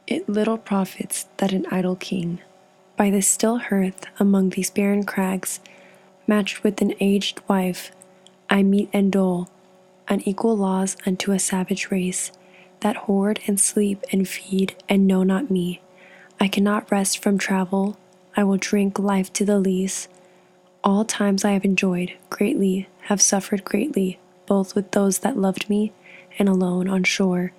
It little profits that an idle king, by the still hearth among these barren crags, matched with an aged wife, I meet and dole unequal laws unto a savage race, that hoard and sleep and feed and know not me. I cannot rest from travel, I will drink life to the lees. All times I have enjoyed greatly, have suffered greatly, both with those that loved me and alone on shore.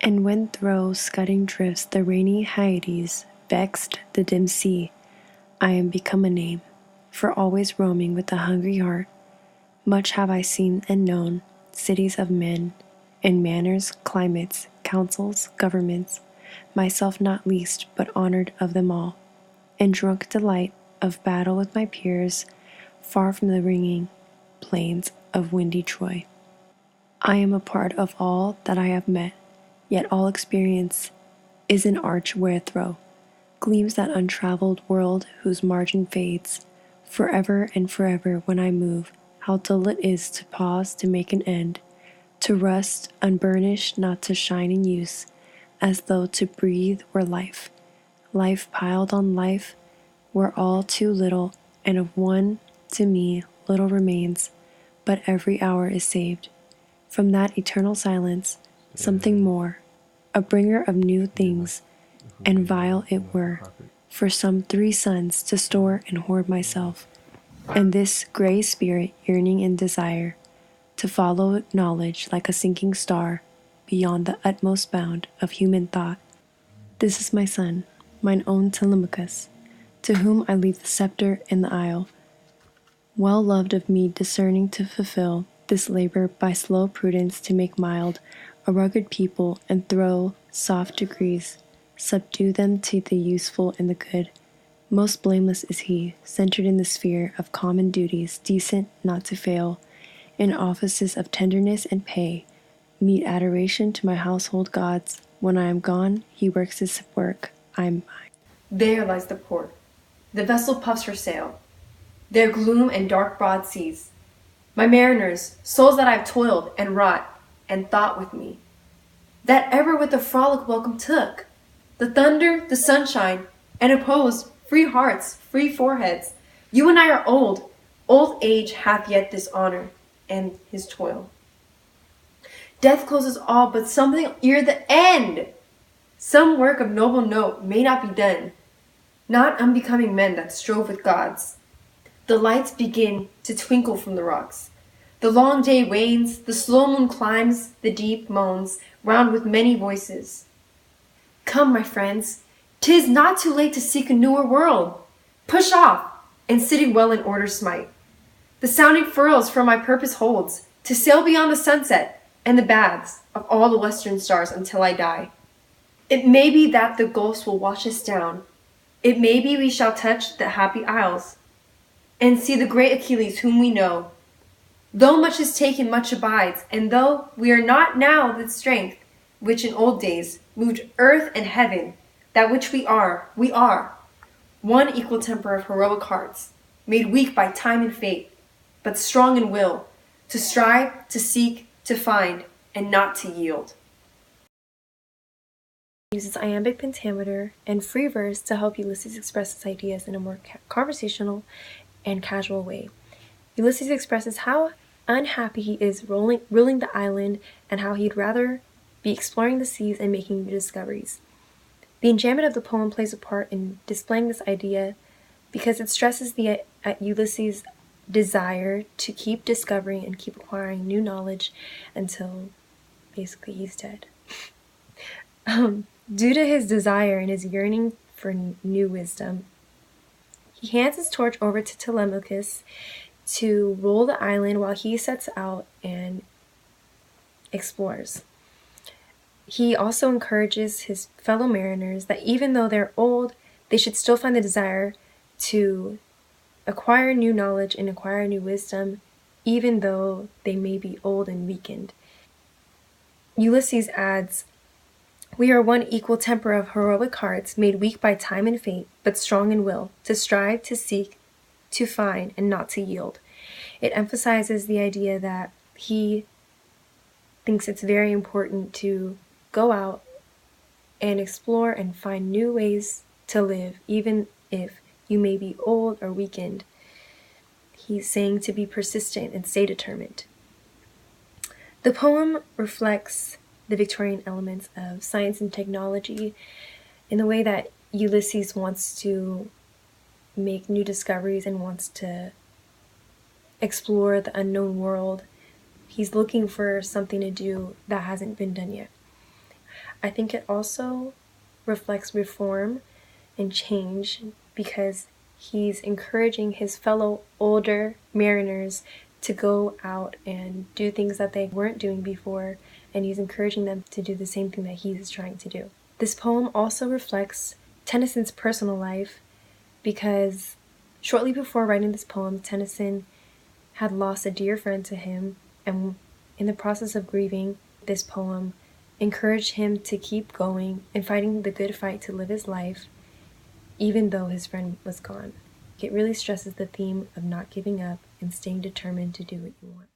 And when through scudding drifts the rainy Hyades vexed the dim sea, I am become a name, for always roaming with a hungry heart. Much have I seen and known, cities of men, in manners, climates, councils, governments, myself not least, but honored of them all, and drunk delight of battle with my peers, far from the ringing plains of windy Troy. I am a part of all that I have met, yet all experience is an arch wherethrough gleams that untraveled world whose margin fades. Forever and forever when I move, how dull it is to pause to make an end, to rust unburnished, not to shine in use, as though to breathe were life. Life piled on life were all too little, and of one to me little remains, but every hour is saved. From that eternal silence, something more, a bringer of new things, and vile it were, for some 3 suns to store and hoard myself, and this gray spirit yearning in desire, to follow knowledge like a sinking star, beyond the utmost bound of human thought. This is my son, mine own Telemachus, to whom I leave the scepter and the isle, well loved of me, discerning to fulfill this labor by slow prudence to make mild a rugged people and throw soft degrees, subdue them to the useful and the good. Most blameless is he, centered in the sphere of common duties, decent not to fail, in offices of tenderness and pay, meet adoration to my household gods. When I am gone, he works his work, I am mine. There lies the port. The vessel puffs her sail. There gloom and dark broad seas. My mariners, souls that I've toiled and wrought and thought with me, that ever with a frolic welcome took the thunder, the sunshine, and opposed free hearts, free foreheads. You and I are old. Old age hath yet this honor and his toil. Death closes all, but something ere the end. Some work of noble note may not be done, not unbecoming men that strove with gods. The lights begin to twinkle from the rocks. The long day wanes, the slow moon climbs, the deep moans, round with many voices. Come, my friends, 'tis not too late to seek a newer world. Push off, and sitting well in order smite. The sounding furrows for my purpose holds, to sail beyond the sunset and the baths of all the western stars until I die. It may be that the gulfs will wash us down. It may be we shall touch the happy isles, and see the great Achilles whom we know. Though much is taken, much abides, and though we are not now the strength which in old days moved earth and heaven, that which we are, one equal temper of heroic hearts, made weak by time and fate, but strong in will, to strive, to seek, to find, and not to yield. Uses iambic pentameter and free verse to help Ulysses express his ideas in a more conversational and casual way. Ulysses expresses how unhappy he is ruling the island and how he'd rather be exploring the seas and making new discoveries. The enjambment of the poem plays a part in displaying this idea because it stresses Ulysses' desire to keep discovering and keep acquiring new knowledge until basically he's dead. Due to his desire and his yearning for new wisdom, he hands his torch over to Telemachus to rule the island while he sets out and explores. He also encourages his fellow mariners that even though they're old, they should still find the desire to acquire new knowledge and acquire new wisdom, even though they may be old and weakened. Ulysses adds, "We are one equal temper of heroic hearts, made weak by time and fate, but strong in will, to strive, to seek, to find, and not to yield." It emphasizes the idea that he thinks it's very important to go out and explore and find new ways to live, even if you may be old or weakened. He's saying to be persistent and stay determined. The poem reflects the Victorian elements of science and technology in the way that Ulysses wants to make new discoveries and wants to explore the unknown world. He's looking for something to do that hasn't been done yet. I think it also reflects reform and change because he's encouraging his fellow older mariners to go out and do things that they weren't doing before, and he's encouraging them to do the same thing that he's trying to do. This poem also reflects Tennyson's personal life because shortly before writing this poem, Tennyson had lost a dear friend to him, and in the process of grieving, this poem encouraged him to keep going and fighting the good fight to live his life, even though his friend was gone. It really stresses the theme of not giving up and staying determined to do what you want.